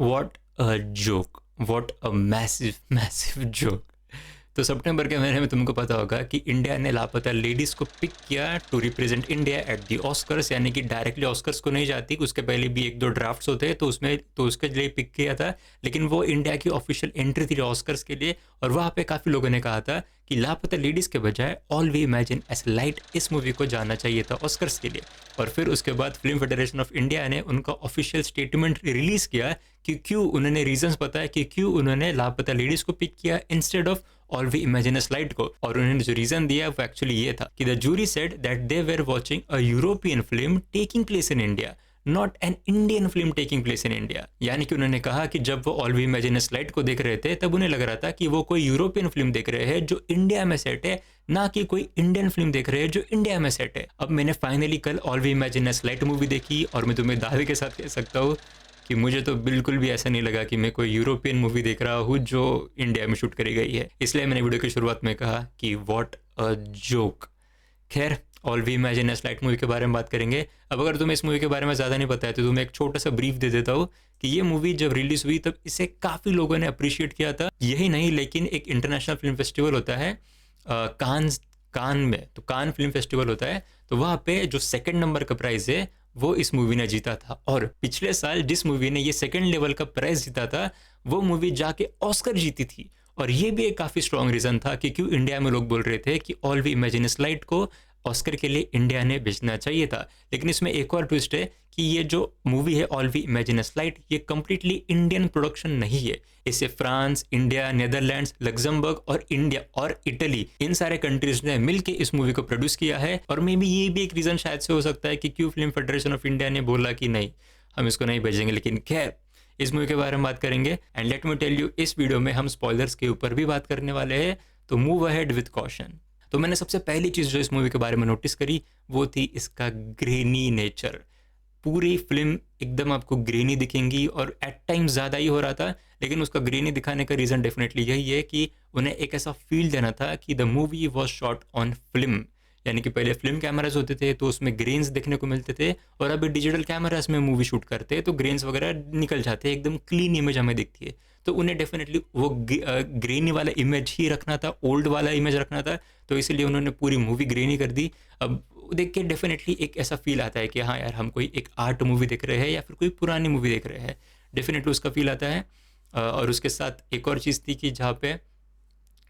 What a joke, what a massive massive joke. तो सितंबर के महीने में तुमको पता होगा कि इंडिया ने लापता लेडीज को पिक किया to represent India at the Oscars, यानी कि डायरेक्टली ऑस्कर्स को नहीं जाती, उसके पहले भी एक दो ड्राफ्ट्स होते हैं तो उसमें तो उसके लिए पिक किया था। लेकिन वो इंडिया की ऑफिशियल एंट्री थी ऑस्कर्स के लिए, और वहाँ पे काफ़ी लोगों ने कहा था कि लापता लेडीज़ के बजाय all we imagine as light इस मूवी को जाना चाहिए था ऑस्कर्स के लिए। और फिर उसके बाद फिल्म फेडरेशन ऑफ इंडिया ने उनका ऑफिशियल स्टेटमेंट रिलीज़ किया कि क्यों उन्होंने रीजंस बताया कि क्यों उन्होंने लापता लेडीज़ को पिक किया instead of all we imagine a slide को। और उन्होंने जो रीजन दिया वो एक्चुअली ये था कि the jury said that they were watching a European film taking place in India, not an Indian film taking place in India. यानी कि उन्होंने कहा कि जब वो All we imagine a slide को देख रहे थे तब उन्हें लग रहा था कि वो कोई यूरोपियन फिल्म देख रहे हैं जो इंडिया में सेट है, ना कि कोई इंडियन फिल्म देख रहे हैं जो इंडिया में सेट है। अब मैंने फाइनली कल All we imagine a Light movie देखी और मैं तुम्हें दावे के साथ कह सकता हूँ कि मुझे तो बिल्कुल भी ऐसा नहीं लगा कि मैं कोई यूरोपियन मूवी देख रहा हूँ जो इंडिया में शूट करी गई है। इसलिए मैंने वीडियो की शुरुआत में कहा कि व्हाट अ जोक। खैर, All we Imagine as Light movie के बारे में बात करेंगे। अब अगर तुम्हें इस मूवी के बारे में ज़्यादा नहीं पता है तो तुम्हें एक छोटा सा ब्रीफ दे देता हूँ कि ये मूवी जब रिलीज़ हुई तब इसे काफ़ी लोगों ने अप्रिशिएट किया था। यही नहीं, लेकिन एक इंटरनेशनल फिल्म फेस्टिवल होता है कान में, तो कान फिल्म फेस्टिवल होता है, तो वहाँ पे जो सेकंड नंबर का प्राइज़ है वो इस मूवी ने जीता था। और पिछले साल जिस मूवी ने ये सेकंड लेवल का प्राइज जीता था वो मूवी जाके ऑस्कर जीती थी। और ये भी एक काफ़ी स्ट्रॉन्ग रीज़न था कि क्यों इंडिया में लोग बोल रहे थे कि ऑल वी इमेजिन इस लाइट को ऑस्कर के लिए इंडिया ने भेजना चाहिए था। लेकिन इसमें एक और ट्विस्ट है कि ये जो मूवी है All we imagine as Light, ये कम्प्लीटली इंडियन प्रोडक्शन नहीं है। इसे फ्रांस, इंडिया, नेदरलैंड्स, लग्जमबर्ग और इंडिया और इटली, इन सारे कंट्रीज ने मिलकर इस मूवी को प्रोड्यूस किया है। और मे बी ये भी एक रीज़न शायद से हो सकता है कि क्यों फिल्म फेडरेशन ऑफ इंडिया ने बोला कि नहीं, हम इसको नहीं भेजेंगे। लेकिन खैर, इस मूवी के बारे में बात करेंगे and let me tell you, इस वीडियो में हम स्पॉयलर्स के ऊपर भी बात करने वाले हैं, तो मूव अहेड विद कॉशन। तो मैंने सबसे पहली चीज़ जो इस मूवी के बारे में नोटिस करी वो थी इसका ग्रेनी नेचर। पूरी फिल्म एकदम आपको ग्रेनी दिखेंगी और एट टाइम्स ज़्यादा ही हो रहा था। लेकिन उसका ग्रेनी दिखाने का रीज़न डेफिनेटली यही है कि उन्हें एक ऐसा फील देना था कि the movie was shot on film. यानी कि पहले फिल्म कैमराज होते थे तो उसमें ग्रेन्स देखने को मिलते थे, और अभी डिजिटल कैमराज में मूवी शूट करते हैं तो ग्रेन्स वगैरह निकल जाते हैं, एकदम क्लीन इमेज हमें दिखती है। तो उन्हें डेफिनेटली वो ग्रेनी वाला इमेज ही रखना था, ओल्ड वाला इमेज रखना था, तो इसलिए उन्होंने पूरी मूवी ग्रेनी कर दी। अब देख के डेफिनेटली एक ऐसा फील आता है कि हाँ यार, हम कोई एक आर्ट मूवी देख रहे हैं या फिर कोई पुरानी मूवी देख रहे हैं, डेफिनेटली उसका फील आता है। और उसके साथ एक और चीज़ थी कि जहाँ पे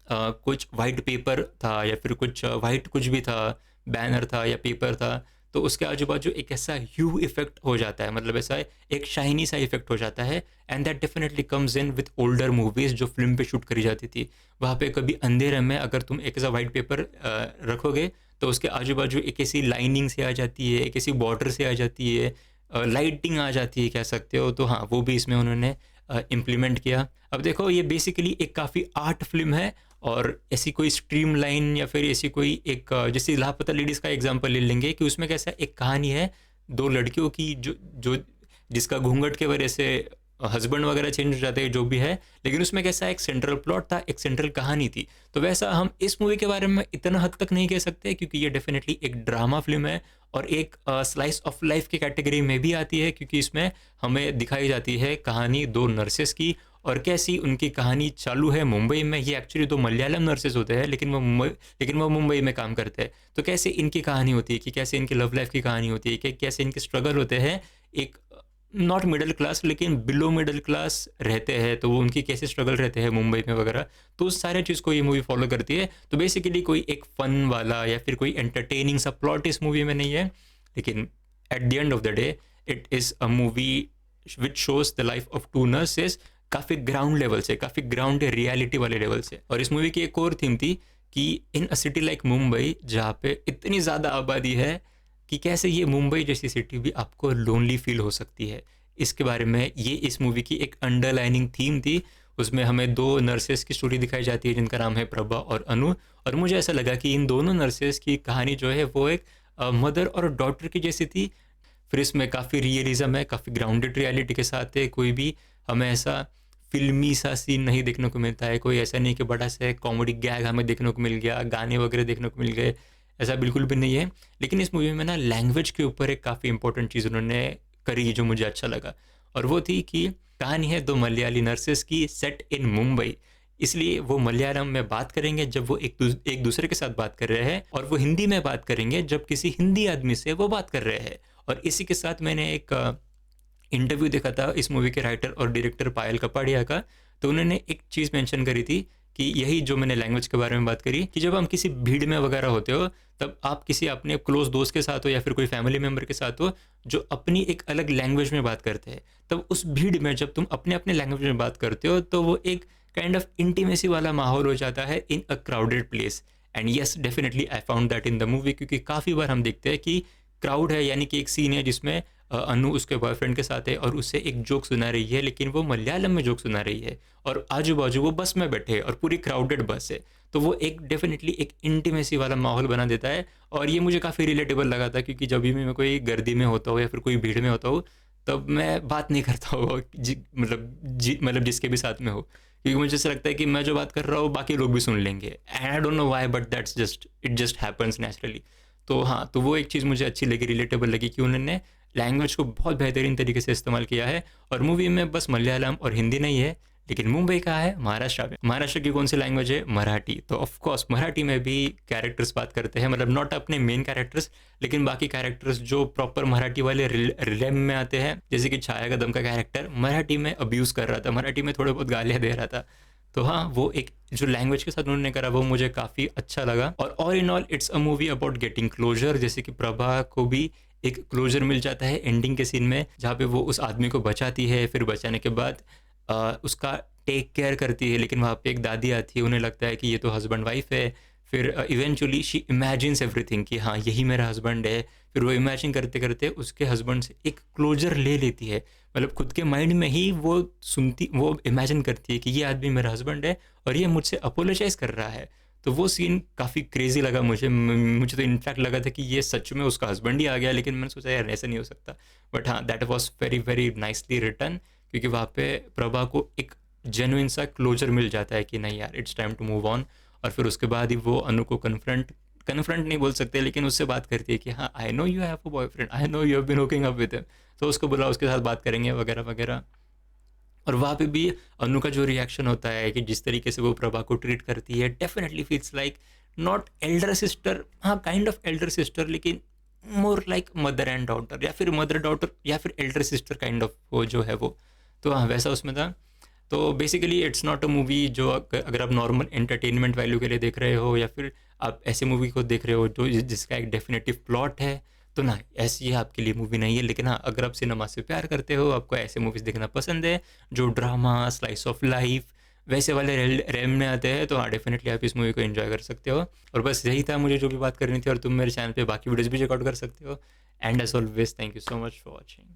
कुछ वाइट पेपर था या फिर कुछ वाइट कुछ भी था, बैनर था या पेपर था, तो उसके आजू बाजू एक ऐसा ह्यू इफेक्ट हो जाता है, मतलब ऐसा एक शाइनी सा इफेक्ट हो जाता है। And that definitely comes in with older movies जो फिल्म पे शूट करी जाती थी। वहाँ पे कभी अंधेरे में अगर तुम एक ऐसा वाइट पेपर रखोगे तो उसके आजू बाजू एक ऐसी लाइनिंग से आ जाती है, एक ऐसी बॉर्डर से आ जाती है, लाइटिंग आ जाती है कह सकते हो। तो हाँ, वो भी इसमें उन्होंने इम्प्लीमेंट किया। अब देखो, ये बेसिकली एक काफ़ी आर्ट फिल्म है, और ऐसी कोई स्ट्रीम लाइन या फिर ऐसी कोई एक जैसे लापता लेडीज़ का एग्जांपल ले लेंगे कि उसमें कैसा एक कहानी है दो लड़कियों की जो जो जिसका घूंघट के वजह से हस्बैंड वगैरह चेंज हो जाते हैं जो भी है, लेकिन उसमें कैसा एक सेंट्रल प्लॉट था, एक सेंट्रल कहानी थी। तो वैसा हम इस मूवी के बारे में इतना हद तक नहीं कह सकते क्योंकि ये डेफिनेटली एक ड्रामा फिल्म है और एक स्लाइस ऑफ लाइफ की कैटेगरी में भी आती है, क्योंकि इसमें हमें दिखाई जाती है कहानी दो नर्सेस की और कैसी उनकी कहानी चालू है मुंबई में। ये एक्चुअली दो मलयालम नर्सेस होते हैं लेकिन वो मुंबई में काम करते हैं। तो कैसे इनकी कहानी होती है कि कैसे इनकी लव लाइफ की कहानी होती है कि कैसे इनके स्ट्रगल होते हैं, एक नॉट मिडिल क्लास लेकिन बिलो मिडिल क्लास रहते हैं, तो वो उनकी कैसे स्ट्रगल रहते हैं मुंबई में वगैरह। तो उस सारे चीज़ को ये मूवी फॉलो करती है। तो बेसिकली कोई एक फन वाला या फिर कोई एंटरटेनिंग सा प्लॉट इस मूवी में नहीं है, लेकिन at the end of the day it is a movie which shows the life of two nurses, काफ़ी ग्राउंड लेवल से, काफ़ी ग्राउंड रियलिटी वाले लेवल से। और इस मूवी की एक और थीम थी कि इन अ सिटी लाइक मुंबई जहाँ पे इतनी ज़्यादा आबादी है कि कैसे ये मुंबई जैसी सिटी भी आपको लोनली फील हो सकती है। इसके बारे में ये इस मूवी की एक अंडरलाइनिंग थीम थी। उसमें हमें दो नर्सेस की स्टोरी दिखाई जाती है जिनका नाम है प्रभा और अनु, और मुझे ऐसा लगा कि इन दोनों नर्सेस की कहानी जो है वो एक मदर और डॉटर की जैसी थी। फिर इसमें काफ़ी रियलिज्म है, काफ़ी ग्राउंडेड रियलिटी के साथ है। कोई भी हमें ऐसा फिल्मी सा सीन नहीं देखने को मिलता है, कोई ऐसा नहीं कि बड़ा सा कॉमेडी गैग हमें देखने को मिल गया, गाने वगैरह देखने को मिल गए, ऐसा बिल्कुल भी नहीं है। लेकिन इस मूवी में ना लैंग्वेज के ऊपर एक काफ़ी इंपॉर्टेंट चीज़ उन्होंने करी जो मुझे अच्छा लगा, और वो थी कि कहानी है दो मलयाली नर्सेस की, सेट इन मुंबई। इसलिए वो मलयालम में बात करेंगे जब वो एक दूसरे के साथ बात कर रहे हैं, और वो हिंदी में बात करेंगे जब किसी हिंदी आदमी से वो बात कर रहे हैं। और इसी के साथ मैंने एक इंटरव्यू देखा था इस मूवी के राइटर और डायरेक्टर पायल कपाड़िया का। तो उन्होंने एक चीज़ मेंशन करी थी कि यही जो मैंने लैंग्वेज के बारे में बात करी, कि जब हम किसी भीड़ में वगैरह होते हो, तब आप किसी अपने क्लोज दोस्त के साथ हो या फिर कोई फैमिली मेम्बर के साथ हो जो अपनी एक अलग लैंग्वेज में बात करते हैं, तब उस भीड़ में जब तुम अपने अपने लैंग्वेज में बात करते हो तो वो एक काइंड ऑफ इंटीमेसी वाला माहौल हो जाता है in a crowded place. And yes, definitely I found that in the movie, क्योंकि काफ़ी बार हम देखते हैं कि क्राउड है, यानी कि एक सीन है जिसमें अनु उसके बॉयफ्रेंड के साथ है और उससे एक जोक सुना रही है, लेकिन वो मलयालम में जोक सुना रही है, और आजू बाजू वो बस में बैठे हैं और पूरी क्राउडेड बस है। तो वो एक डेफिनेटली एक इंटीमेसी वाला माहौल बना देता है। और ये मुझे काफ़ी रिलेटेबल लगा था, क्योंकि जब भी मैं कोई गर्दी में होता हूँ या फिर कोई भीड़ में होता हूँ, तब मैं बात नहीं करता हूँ मतलब जिसके भी साथ में हो, क्योंकि मुझे ऐसा लगता है कि मैं जो बात कर रहा हूँ बाकी लोग भी सुन लेंगे। And I don't know why, but that's just it just happens naturally. तो हाँ, तो वो एक चीज़ मुझे अच्छी लगी, रिलेटेबल लगी, कि उन्होंने लैंग्वेज को बहुत बेहतरीन तरीके से इस्तेमाल किया है। और मूवी में बस मलयालम और हिंदी नहीं है, लेकिन मुंबई का है महाराष्ट्र में। महाराष्ट्र की कौन सी लैंग्वेज है? मराठी। तो ऑफ कोर्स मराठी में भी कैरेक्टर्स बात करते हैं, मतलब नॉट अपने मेन कैरेक्टर्स, लेकिन बाकी कैरेक्टर्स जो प्रॉपर मराठी वाले रिलेम में आते हैं, जैसे कि छाया कदम का कैरेक्टर मराठी में अब्यूज़ कर रहा था, मराठी में थोड़े बहुत गालियाँ दे रहा था। तो हाँ, वो एक जो लैंग्वेज के साथ उन्होंने करा वो मुझे काफ़ी अच्छा लगा। और all in all it's a movie about getting closure, जैसे कि प्रभा को भी एक क्लोजर मिल जाता है एंडिंग के सीन में, जहाँ पे वो उस आदमी को बचाती है, फिर बचाने के बाद उसका टेक केयर करती है, लेकिन वहाँ पे एक दादी आती है, उन्हें लगता है कि ये तो हस्बैंड वाइफ है। फिर इवेंचुअली शी इमेजिन्स एवरीथिंग कि हाँ यही मेरा हस्बैंड है। फिर वो इमेजिन करते करते उसके हस्बैंड से एक क्लोजर ले लेती है, मतलब खुद के माइंड में ही वो इमेजिन करती है कि ये आदमी मेरा हस्बैंड है और ये मुझसे अपोलोजाइज़ कर रहा है। तो वो सीन काफ़ी क्रेजी लगा मुझे तो इनफैक्ट लगा था कि ये सच में उसका हस्बैंड ही आ गया, लेकिन मैंने सोचा यार ऐसा नहीं हो सकता। बट हाँ, that was very very nicely written, क्योंकि वहाँ पे प्रभा को एक जेन्युइन सा क्लोजर मिल जाता है कि नहीं यार, it's time to move on. और फिर उसके बाद ही वो अनु को कन्फ्रंट नहीं बोल सकते, लेकिन उससे बात करती है कि हाँ I know you have a boyfriend, I know you have been hooking up with him, तो उसको बुला, उसके साथ बात करेंगे वगैरह वगैरह। और वहाँ पे भी अनु का जो रिएक्शन होता है कि जिस तरीके से वो प्रभा को ट्रीट करती है, definitely feels like not Elder sister, हाँ काइंड ऑफ एल्डर सिस्टर, लेकिन more like mother and daughter, या फिर मदर डॉटर, या फिर एल्डर सिस्टर काइंड ऑफ वो जो है वो। तो हाँ, वैसा उसमें था। तो basically it's not a movie जो अगर आप नॉर्मल एंटरटेनमेंट वैल्यू के लिए देख रहे हो, या फिर आप ऐसे मूवी को देख रहे हो जो जिसका एक डेफिनेटिव प्लॉट है, तो ना ऐसी ये आपके लिए मूवी नहीं है। लेकिन हाँ, अगर आप सिनेमा से प्यार करते हो, आपको ऐसे मूवीज़ देखना पसंद है जो ड्रामा, स्लाइस ऑफ लाइफ वैसे वाले रेम में आते हैं, तो हाँ डेफिनेटली आप इस मूवी को एंजॉय कर सकते हो। और बस यही था मुझे जो भी बात करनी थी, और तुम मेरे चैनल पे बाकी वीडियोज़ भी चेकआउट कर सकते हो। And as always, thank you so much for watching.